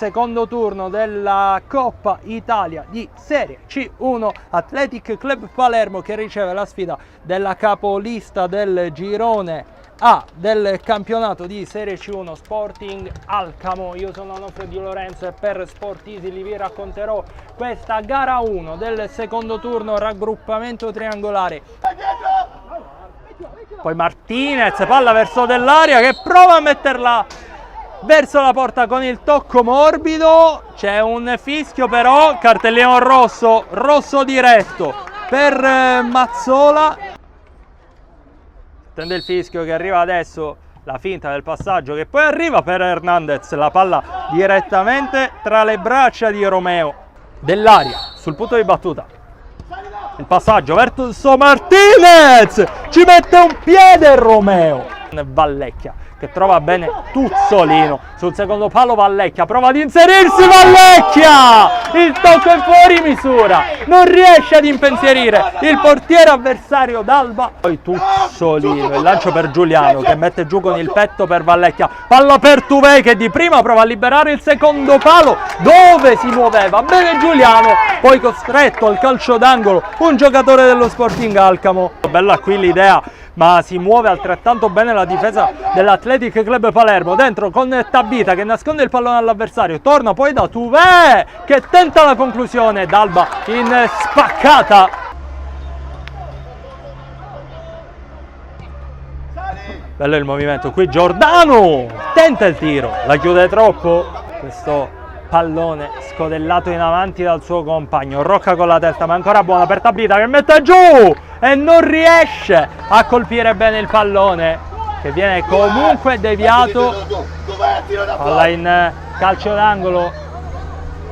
secondo turno della Coppa Italia di Serie C1, Athletic Club Palermo che riceve la sfida della capolista del girone A del campionato di Serie C1 Sporting Alcamo. Io sono Onofre Di Lorenzo e per Sport Easily vi racconterò questa gara 1 del secondo turno, raggruppamento triangolare. Poi Martinez, palla verso dell'aria che prova a metterla verso la porta con il tocco morbido. C'è un fischio però, cartellino rosso, rosso diretto per Mazzola. Tende il fischio che arriva adesso, la finta del passaggio che poi arriva per Hernandez, la palla direttamente tra le braccia di Romeo. Dell'aria sul punto di battuta, il passaggio verso Martinez, ci mette un piede Romeo. Vallecchia che trova bene Tuzzolino sul secondo palo. Vallecchia prova ad inserirsi, Vallecchia, il tocco è fuori misura, non riesce ad impensierire il portiere avversario d'Alba. Poi Tuzzolino, il lancio per Giuliano che mette giù con il petto per Vallecchia, palla per Tuvei che di prima prova a liberare il secondo palo dove si muoveva bene Giuliano, poi costretto al calcio d'angolo un giocatore dello Sporting Alcamo. Bella qui l'idea, ma si muove altrettanto bene la difesa dell'Athletic Club Palermo, dentro con Tabita che nasconde il pallone all'avversario, torna poi da Tuvei che tenta la conclusione, d'Alba in spaccata. Bello il movimento qui, Giordano tenta il tiro, la chiude troppo, questo pallone scodellato in avanti dal suo compagno. Rocca con la testa, ma ancora buona per Tabita che mette giù e non riesce a colpire bene il pallone che viene comunque deviato. Palla in calcio d'angolo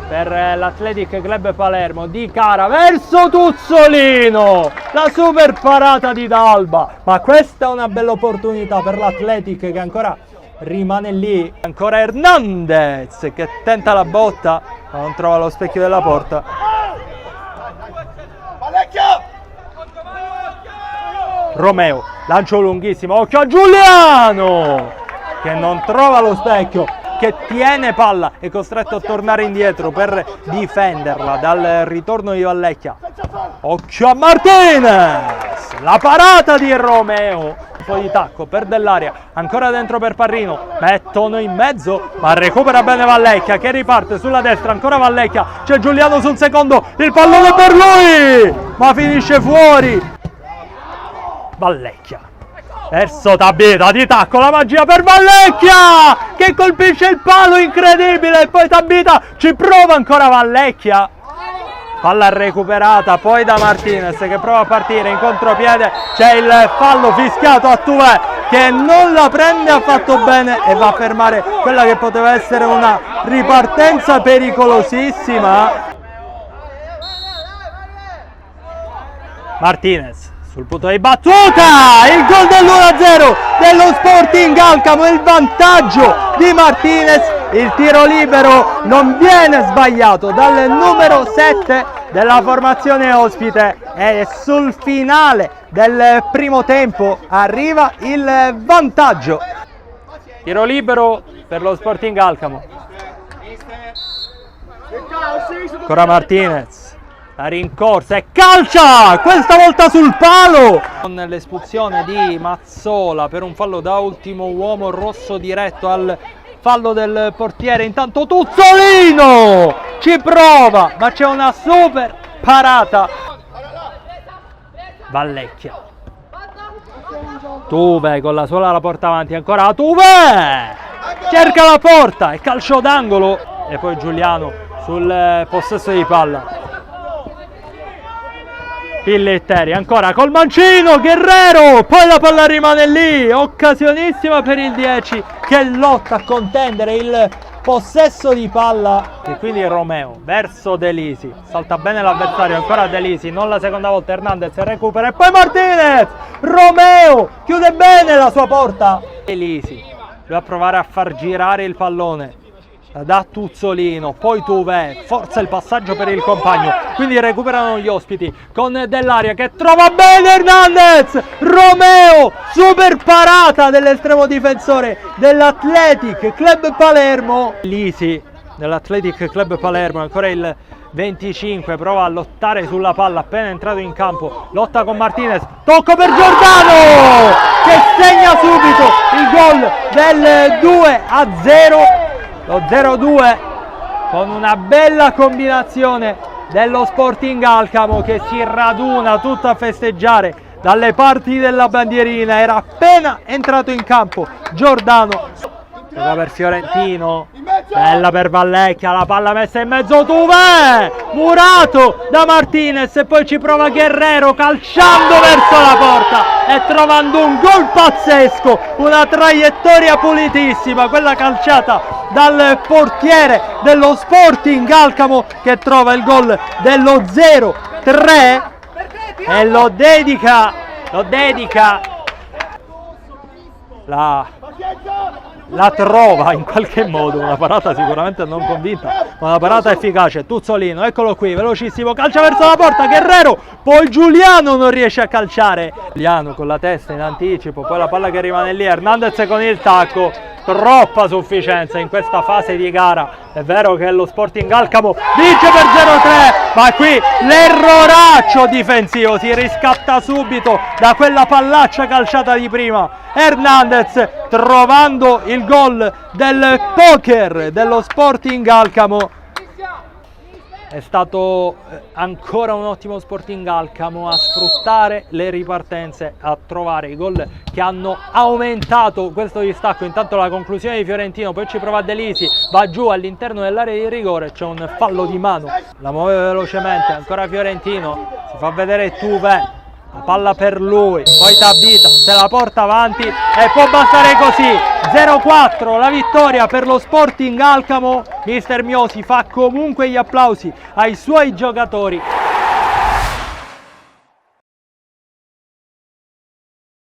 per l'Athletic Club Palermo, Di Cara verso Tuzzolino, la super parata di D'Alba, ma questa è una bella opportunità per l'Athletic che ancora rimane lì. Ancora Hernandez che tenta la botta ma non trova lo specchio della porta. Romeo, lancio lunghissimo, occhio a Giuliano che non trova lo specchio, che tiene palla, è costretto a tornare indietro per difenderla dal ritorno di Vallecchia. Occhio a Martinez, la parata di Romeo, un po' di tacco per Dell'Aria, ancora dentro per Parrino, mettono in mezzo ma recupera bene Vallecchia che riparte sulla destra, ancora Vallecchia, c'è Giuliano sul secondo, il pallone per lui ma finisce fuori. Vallecchia verso Tabita, di tacco, la magia per Vallecchia che colpisce il palo, incredibile, e poi Tabita ci prova ancora Vallecchia, palla recuperata poi da Martinez che prova a partire in contropiede, c'è il fallo fischiato a Tuvei che non la prende affatto bene e va a fermare quella che poteva essere una ripartenza pericolosissima. Martinez sul punto di battuta, il gol dell'1-0 dello Sporting Alcamo, il vantaggio di Martinez, il tiro libero non viene sbagliato dal numero 7 della formazione ospite e sul finale del primo tempo arriva il vantaggio. Tiro libero per lo Sporting Alcamo. Ancora Martinez, la rincorsa e calcia, questa volta sul palo, con l'espulsione di Mazzola per un fallo da ultimo uomo, rosso diretto al fallo del portiere. Intanto Tuzzolino ci prova ma c'è una super parata. Vallecchia, Tuvei con la sola alla porta avanti, ancora Tuvei cerca la porta e calcio d'angolo, e poi Giuliano sul possesso di palla. Pilletteri ancora col mancino, Guerrero, poi la palla rimane lì, occasionissima per il 10 che lotta a contendere il possesso di palla. E quindi Romeo verso Delisi, salta bene l'avversario, ancora Delisi, non la seconda volta, Hernandez recupera e poi Martinez, Romeo chiude bene la sua porta. Delisi va a provare a far girare il pallone da Tuzzolino, poi Tuvei, forza il passaggio per il compagno, quindi recuperano gli ospiti con Dell'Aria che trova bene Hernandez, Romeo, super parata dell'estremo difensore dell'Athletic Club Palermo. Lisi dell'Athletic Club Palermo, ancora il 25, prova a lottare sulla palla appena entrato in campo, lotta con Martinez, tocco per Giordano che segna subito il gol del 2-0, lo 0-2 con una bella combinazione dello Sporting Alcamo che si raduna tutto a festeggiare dalle parti della bandierina. Era appena entrato in campo Giordano, gioca per Fiorentino, bella per Vallecchia, la palla messa in mezzo, Tuvè, murato da Martinez e poi ci prova Guerrero calciando verso la porta e trovando un gol pazzesco, una traiettoria pulitissima, quella calciata dal portiere dello Sporting Alcamo che trova il gol dello 0-3 e lo dedica la trova in qualche modo, una parata sicuramente non convinta, ma una parata efficace. Tuzzolino, eccolo qui, velocissimo, calcia verso la porta, Guerrero, poi Giuliano non riesce a calciare, Giuliano con la testa in anticipo, poi la palla che rimane lì, Hernandez con il tacco, troppa sufficienza in questa fase di gara. È vero che lo Sporting Alcamo vince per 0-3, ma qui l'erroraccio difensivo, si riscatta subito da quella pallaccia calciata di prima. Hernandez trovando il gol del poker dello Sporting Alcamo. È stato ancora un ottimo Sporting Alcamo a sfruttare le ripartenze, a trovare i gol che hanno aumentato questo distacco. Intanto la conclusione di Fiorentino, poi ci prova Delisi, va giù all'interno dell'area di rigore, c'è un fallo di mano, la muove velocemente, ancora Fiorentino, si fa vedere Tuvè, la palla per lui, poi Tabita se la porta avanti e può bastare così. 0-4 la vittoria per lo Sporting Alcamo. Mister Miosi fa comunque gli applausi ai suoi giocatori